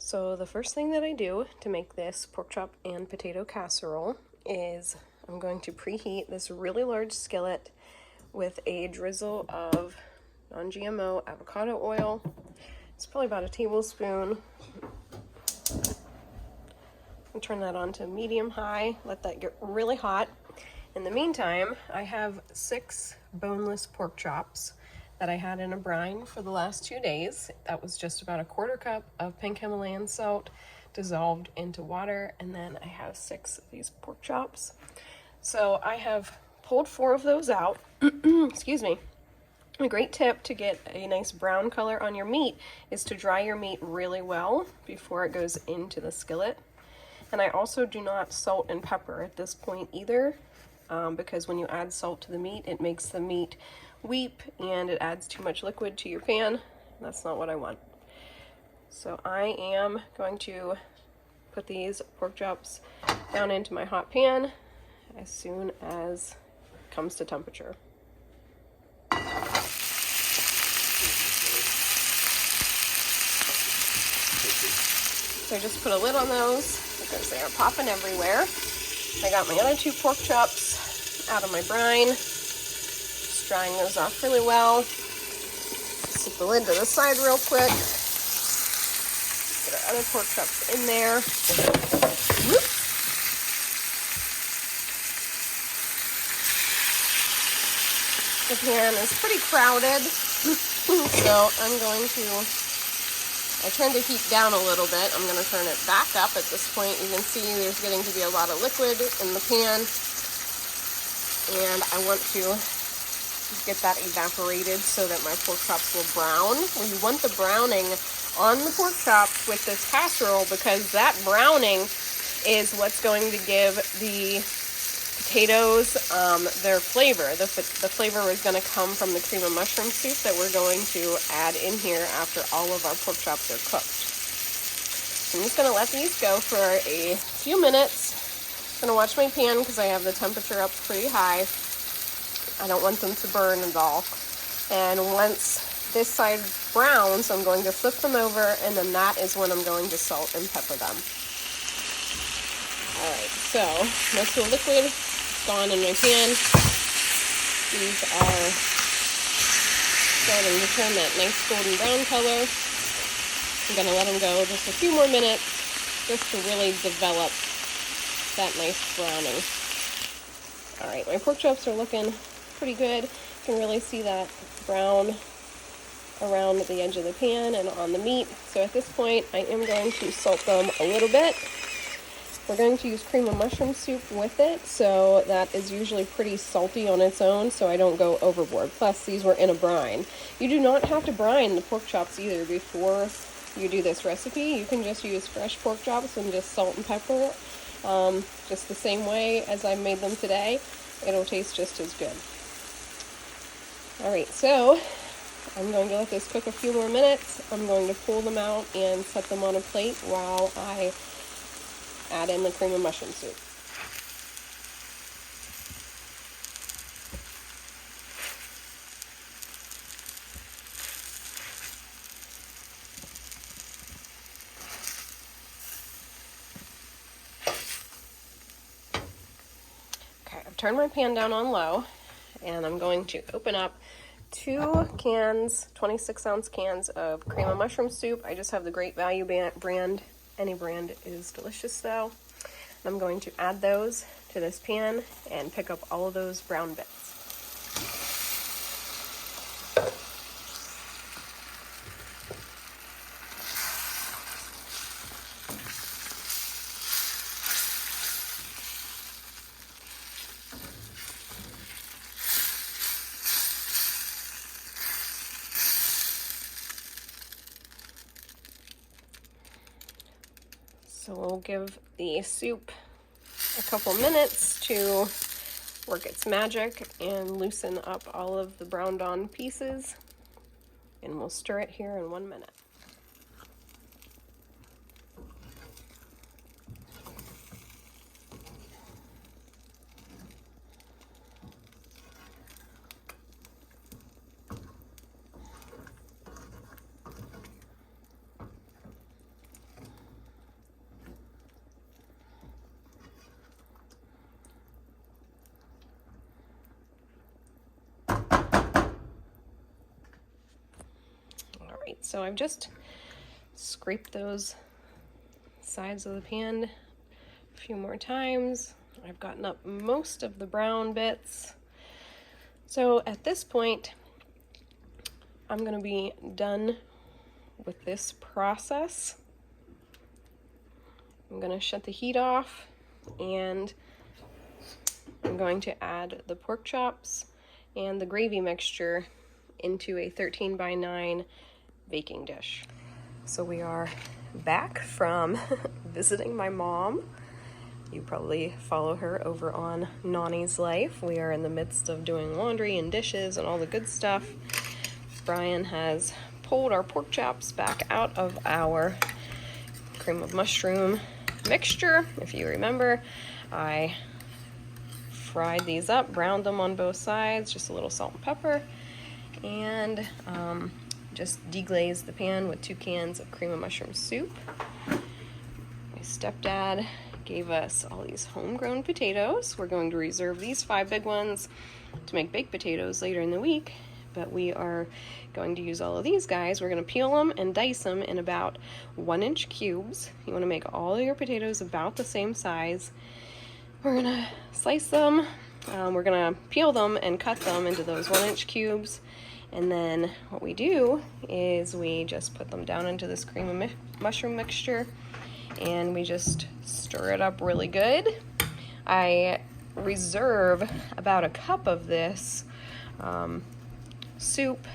So the first thing that I do to make this pork chop and potato casserole is I'm going to preheat this really large skillet with a drizzle of non-GMO avocado oil. It's probably about a tablespoon. And turn that on to medium-high, let that get really hot. In the meantime, I have 6 boneless pork chops that I had in a brine for the last 2 days. That was just about a 1/4 cup of pink Himalayan salt dissolved into water, and then I have 6 of these pork chops. So I have pulled 4 of those out. Excuse me. A great tip to get a nice brown color on your meat is to dry your meat really well before it goes into the skillet. And I also do not salt and pepper at this point either, because when you add salt to the meat, it makes the meat weep and it adds too much liquid to your pan. That's not what I want. So I am going to put these pork chops down into my hot pan as soon as it comes to temperature. So I just put a lid on those because they are popping everywhere. I got my other 2 pork chops out of my brine. Just drying those off really well. Set the lid to the side real quick. Get our other pork chops in there. Whoop. The pan is pretty crowded, so I turned the heat down a little bit. I'm going to turn it back up at this point. You can see there's getting to be a lot of liquid in the pan. And I want to get that evaporated so that my pork chops will brown. Well, you want the browning on the pork chops with this casserole because that browning is what's going to give the potatoes their flavor. The flavor is going to come from the cream of mushroom soup that we're going to add in here after all of our pork chops are cooked. So I'm just going to let these go for a few minutes. I'm going to watch my pan because I have the temperature up pretty high. I don't want them to burn at all. And once this side browns, I'm going to flip them over, and then that is when I'm going to salt and pepper them. Alright, so most of the liquid gone in my pan. These are starting to turn that nice golden brown color. I'm going to let them go just a few more minutes just to really develop that nice browning. Alright, my pork chops are looking pretty good. You can really see that brown around the edge of the pan and on the meat. So at this point, I am going to salt them a little bit. We're going to use cream of mushroom soup with it, so that is usually pretty salty on its own, so I don't go overboard. Plus, these were in a brine. You do not have to brine the pork chops either before you do this recipe. You can just use fresh pork chops and just salt and pepper just the same way as I made them today. It'll taste just as good. Alright, so I'm going to let this cook a few more minutes. I'm going to pull them out and set them on a plate while I add in the cream of mushroom soup. Okay, I've turned my pan down on low, and I'm going to open up 2 cans, 26-ounce cans of cream of mushroom soup. I just have the Great Value brand. Any brand is delicious though. I'm going to add those to this pan and pick up all of those brown bits. So we'll give the soup a couple minutes to work its magic and loosen up all of the browned on pieces, and we'll stir it here in 1 minute. So I've just scraped those sides of the pan a few more times. I've gotten up most of the brown bits. So at this point, I'm going to be done with this process. I'm going to shut the heat off, and I'm going to add the pork chops and the gravy mixture into a 13 by 9 baking dish. So we are back from visiting my mom. You probably follow her over on Nani's Life. We are in the midst of doing laundry and dishes and all the good stuff. Brian has pulled our pork chops back out of our cream of mushroom mixture. If you remember, I fried these up, browned them on both sides, just a little salt and pepper, and just deglazed the pan with 2 cans of cream of mushroom soup. My stepdad gave us all these homegrown potatoes. We're going to reserve these 5 big ones to make baked potatoes later in the week, but we are going to use all of these guys. We're going to peel them and dice them in about 1-inch cubes. You want to make all of your potatoes about the same size. We're going to slice them. We're going to peel them and cut them into those 1-inch cubes. And then what we do is we just put them down into this cream of mushroom mixture, and we just stir it up really good. I reserve about a cup of this soup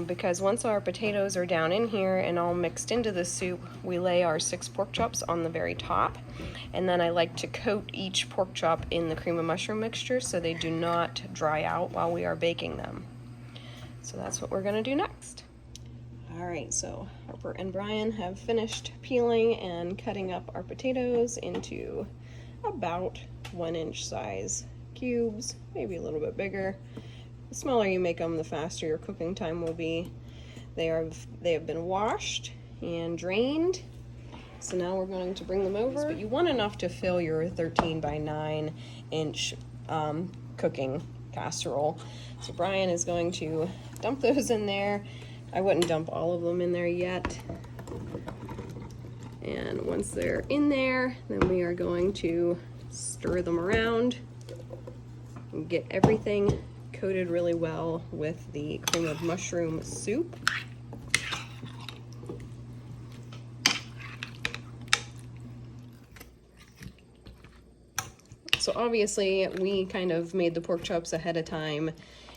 because once our potatoes are down in here and all mixed into the soup, we lay our 6 pork chops on the very top, and then I like to coat each pork chop in the cream of mushroom mixture so they do not dry out while we are baking them. So that's what we're going to do next. All right, so Harper and Brian have finished peeling and cutting up our potatoes into about 1-inch size cubes, maybe a little bit bigger. The smaller you make them, the faster your cooking time will be. They have been washed and drained. So now we're going to bring them over. But you want enough to fill your 13 by 9 inch cooking casserole. So Brian is going to dump those in there. I wouldn't dump all of them in there yet. And once they're in there, then we are going to stir them around and get everything coated really well with the cream of mushroom soup. So obviously we kind of made the pork chops ahead of time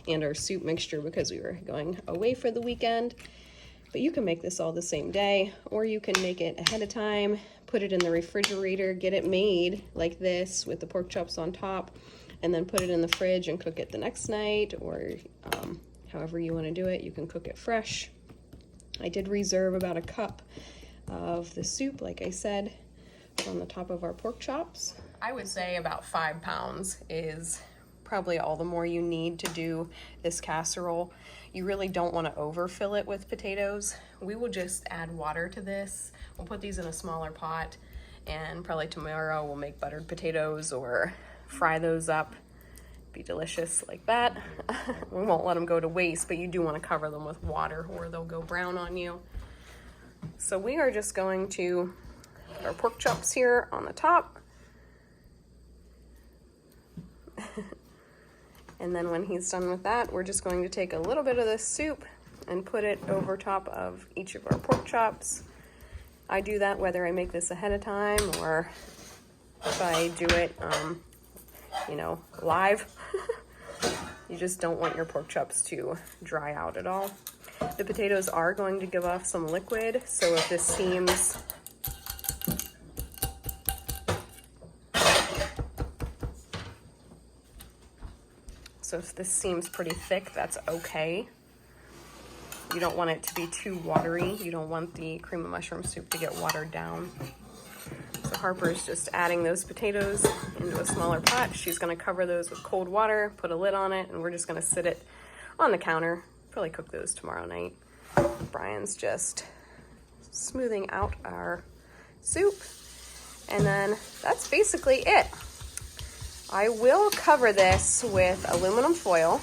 and our soup mixture because we were going away for the weekend. But you can make this all the same day, or you can make it ahead of time, put it in the refrigerator, get it made like this with the pork chops on top, and then put it in the fridge and cook it the next night, or however you want to do it. You can cook it fresh. I did reserve about a cup of the soup, like I said, on the top of our pork chops. I would say about 5 pounds is probably all the more you need to do this casserole. You really don't want to overfill it with potatoes. We will just add water to this. We'll put these in a smaller pot, and probably tomorrow we'll make buttered potatoes or fry those up. Be delicious like that. We won't let them go to waste, but you do want to cover them with water or they'll go brown on you. So we are just going to put our pork chops here on the top. And then when he's done with that, we're just going to take a little bit of this soup and put it over top of each of our pork chops. I do that whether I make this ahead of time or if I do it, live. You just don't want your pork chops to dry out at all. The potatoes are going to give off some liquid, so if this seems pretty thick, that's okay. You don't want it to be too watery. You don't want the cream of mushroom soup to get watered down. So Harper's just adding those potatoes into a smaller pot. She's going to cover those with cold water, put a lid on it, and we're just going to sit it on the counter. Probably cook those tomorrow night. Brian's just smoothing out our soup, and then that's basically it. I will cover this with aluminum foil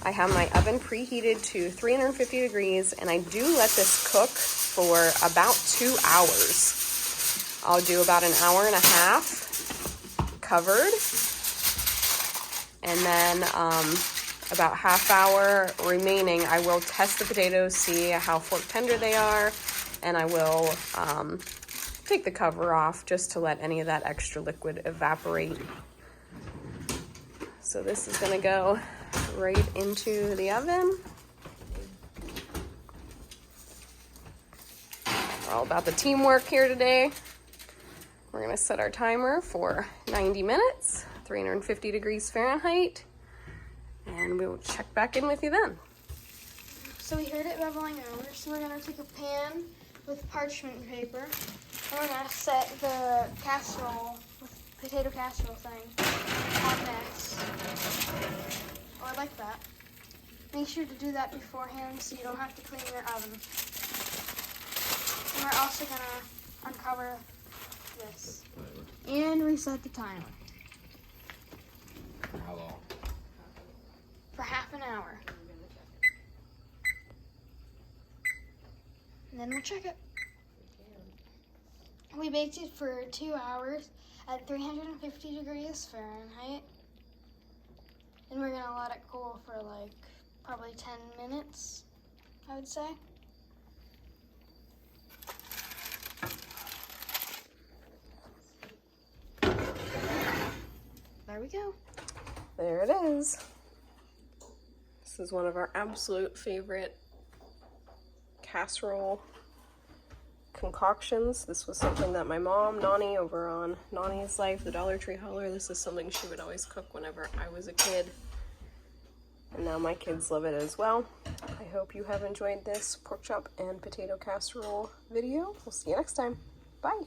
I have my oven preheated to 350 degrees, and I do let this cook for about 2 hours. I'll do about an hour and a half covered, and then about half hour remaining, I will test the potatoes, see how fork tender they are, and I will take the cover off just to let any of that extra liquid evaporate. So this is gonna go right into the oven. We're all about the teamwork here today. We're gonna set our timer for 90 minutes, 350 degrees Fahrenheit, and we will check back in with you then. So we heard it bubbling over, so we're gonna take a pan with parchment paper, and we're gonna set the casserole, potato casserole thing, on this, or like that. Make sure to do that beforehand so you don't have to clean your oven. And we're also gonna uncover this and reset the timer. How long? For half an hour. And then we'll check it. We baked it for 2 hours at 350 degrees Fahrenheit. And we're gonna let it cool for like probably 10 minutes, I would say. There we go. There it is. This is one of our absolute favorite casserole concoctions. This was something that my mom, Nani, over on Nani's Life, the Dollar Tree Hauler, this is something she would always cook whenever I was a kid. And now my kids love it as well. I hope you have enjoyed this pork chop and potato casserole video. We'll see you next time. Bye.